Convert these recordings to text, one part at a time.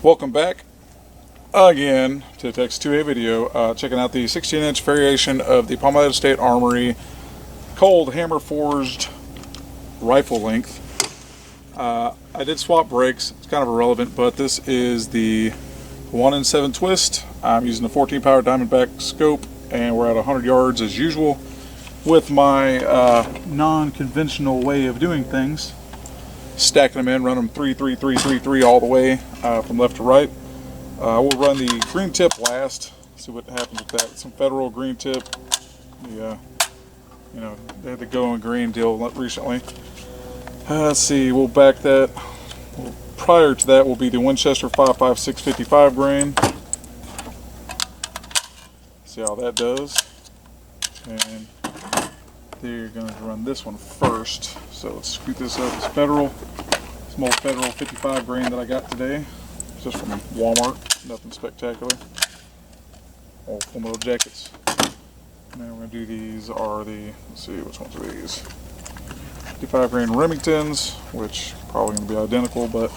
Welcome back again to the Texas 2A video, checking out the 16-inch variation of the Palmetto State Armory cold hammer forged rifle length. I did swap brakes. It's kind of irrelevant, but this is the 1-in-7 twist. I'm using the 14 power Diamondback scope, and we're at 100 yards as usual with my non-conventional way of doing things. Stacking them in, run them 3, 3, 3, 3, 3 all the way from left to right. We'll run the green tip last. See what happens with that. Some Federal green tip. Yeah, you know, they had the going green deal recently. Let's see. We'll back that. Prior to that will be the Winchester 5.56 grain. See how that does. And they're going to run this one first. So let's scoot this up. It's Federal. Some old Federal 55 grain that I got today. It's just from Walmart. Nothing spectacular. Old Full Metal Jackets. Now we're going to do these are the, let's see, which ones are these? 55 grain Remingtons, which probably going to be identical, but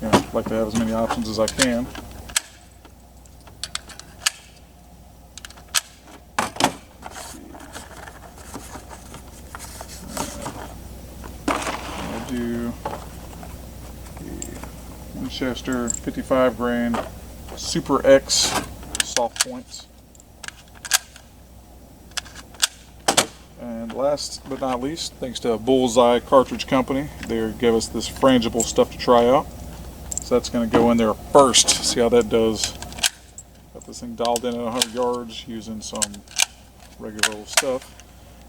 you know, I'd like to have as many options as I can. Do the Winchester 55 grain Super X soft points. And last but not least, thanks to Bullseye Cartridge Company, they gave us this frangible stuff to try out. So that's going to go in there first. See how that does. Got this thing dialed in at 100 yards using some regular old stuff.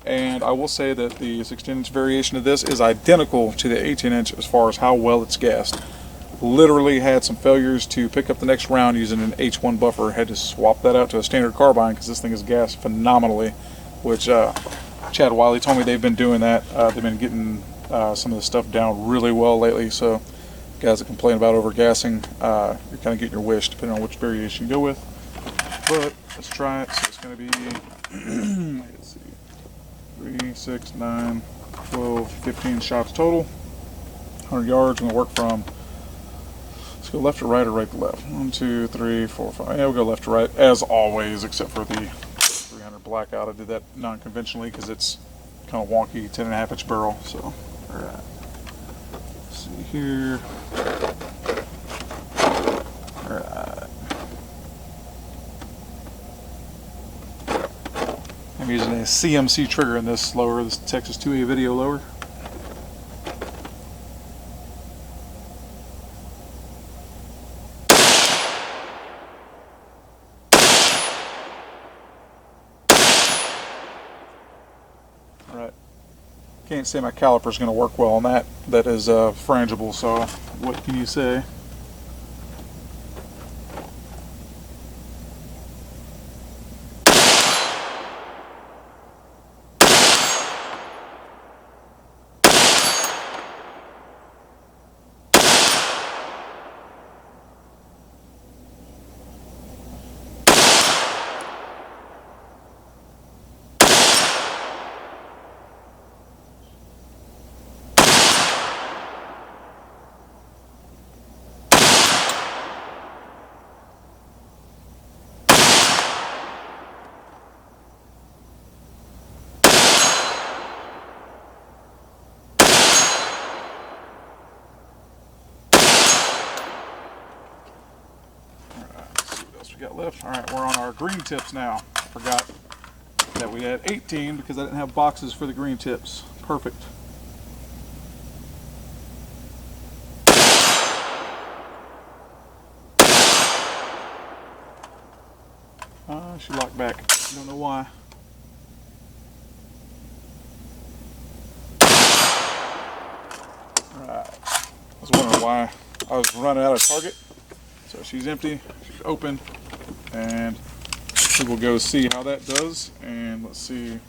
And I will say that the 16-inch variation of this is identical to the 18-inch as far as how well it's gassed. Literally had some failures to pick up the next round using an H1 buffer. Had to swap that out to a standard carbine because this thing is gassed phenomenally, which Chad Wiley told me they've been doing that. They've been getting some of the stuff down really well lately, so guys that complain about over-gassing, you're kind of getting your wish depending on which variation you go with. But let's try it. So it's going to be, let's see, 3, 6, 9, 12, 15 shots total. 100 yards. We're going to work from, let's go left to right or right to left. 1, 2, 3, 4, 5. Yeah, we'll go left to right as always, except for the 300 blackout. I did that non-conventionally because it's kind of wonky, 10.5-inch barrel. So, alright. Let's see here. Alright. I'm using a CMC trigger in this lower, this Texas 2A video lower. Alright. Can't say my caliper's going to work well on that. That is frangible, so what can you say? Got left. Alright, we're on our green tips now. I forgot that we had 18 because I didn't have boxes for the green tips. Perfect. She locked back. I don't know why. Alright. I was wondering why I was running out of target. So she's empty, she's open, and we will go see how that does. And let's see,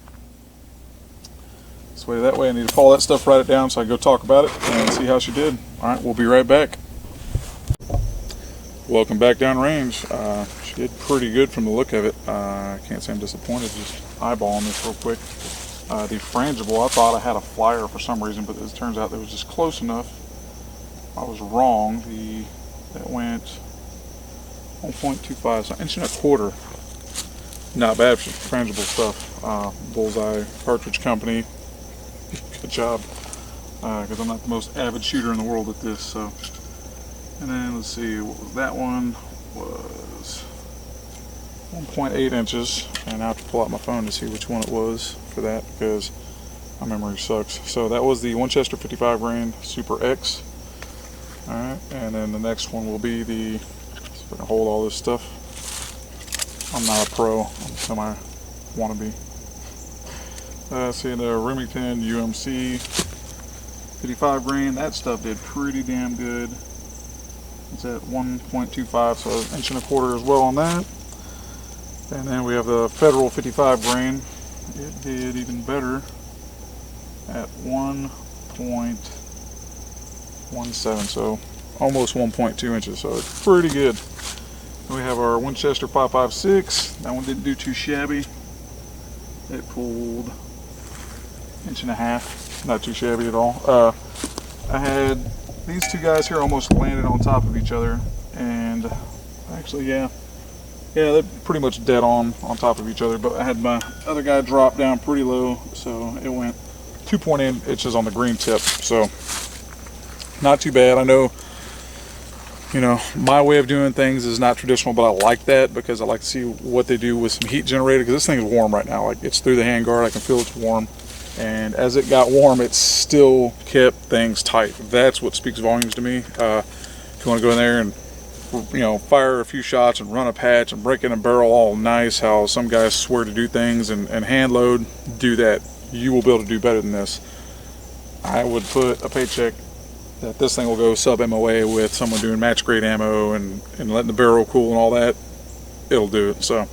this way, that way. I need to follow that stuff, write it down so I can go talk about it and see how she did. Alright, we'll be right back. Welcome back downrange. She did pretty good from the look of it. I can't say I'm disappointed, just eyeballing this real quick. The frangible, I thought I had a flyer for some reason, but it turns out it was just close enough. I was wrong. That went 1.25, so 1.25 inches. Not bad for frangible stuff. Bullseye Cartridge Company, good job. Because I'm not the most avid shooter in the world at this. So, and then let's see, what was that one? Was 1.8 inches, and I have to pull out my phone to see which one it was for that because my memory sucks. So that was the Winchester 55 grain Super X. All right, and then the next one will be the. See if I can hold all this stuff. I'm not a pro. I'm semi wannabe. See the Remington UMC 55 grain. That stuff did pretty damn good. It's at 1.25, so 1.25 inches as well on that. And then we have the Federal 55 grain. It did even better at 1.17, so almost 1.2 inches. So it's pretty good. We have our Winchester 5.56. That one didn't do too shabby. It pulled 1.5 inches. Not too shabby at all. I had these two guys here almost landed on top of each other, and actually, yeah, they're pretty much dead on top of each other. But I had my other guy drop down pretty low, so it went 2.8 inches on the green tip. So not too bad. I know. You know, my way of doing things is not traditional, but I like that because I like to see what they do with some heat generated, because this thing is warm right now. Like, it's through the handguard, I can feel it's warm. And as it got warm, it still kept things tight. That's what speaks volumes to me. If you want to go in there and, you know, fire a few shots and run a patch and break in a barrel all nice, how some guys swear to do things and hand load, do that. You will be able to do better than this. I would put a paycheck that this thing will go sub MOA with someone doing match grade ammo and letting the barrel cool and all that. It'll do it. So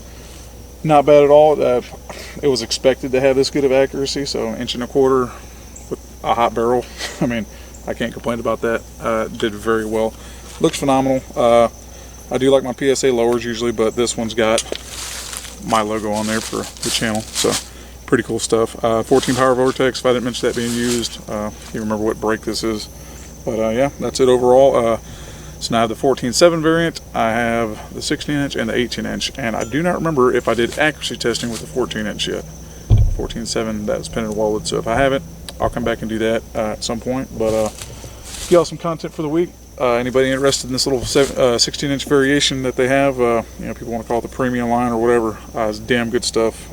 not bad at all. It was expected to have this good of accuracy, so 1.25 inches with a hot barrel. I mean, I can't complain about that. Did very well. Looks phenomenal. I do like my PSA lowers usually, but this one's got my logo on there for the channel, so pretty cool stuff. 14 power vortex, if I didn't mention that being used. Can't remember what brake this is. But yeah, that's it overall. So now I have the 14.7 variant, I have the 16-inch and the 18-inch, and I do not remember if I did accuracy testing with the 14-inch yet. 14.7, that's pinned and welded, so if I haven't, I'll come back and do that at some point. But give y'all some content for the week. Anybody interested in this little 16-inch variation that they have, you know, people want to call it the premium line or whatever, it's damn good stuff.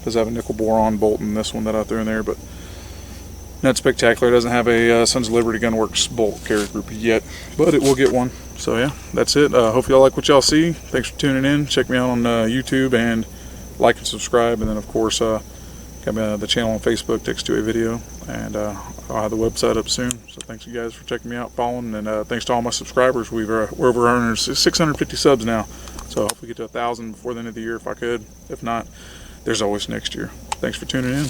Does have a nickel boron bolt in this one that I threw in there, but not spectacular. It doesn't have a Sons of Liberty Gunworks bolt carrier group yet, but it will get one. So yeah, that's it. Hope y'all like what y'all see. Thanks for tuning in. Check me out on YouTube and like and subscribe. And then of course, got the channel on Facebook, Text to a Video, and I'll have the website up soon. So thanks you guys for checking me out, following, and thanks to all my subscribers. We're over 650 subs now. So hopefully get to 1,000 before the end of the year if I could. If not, there's always next year. Thanks for tuning in.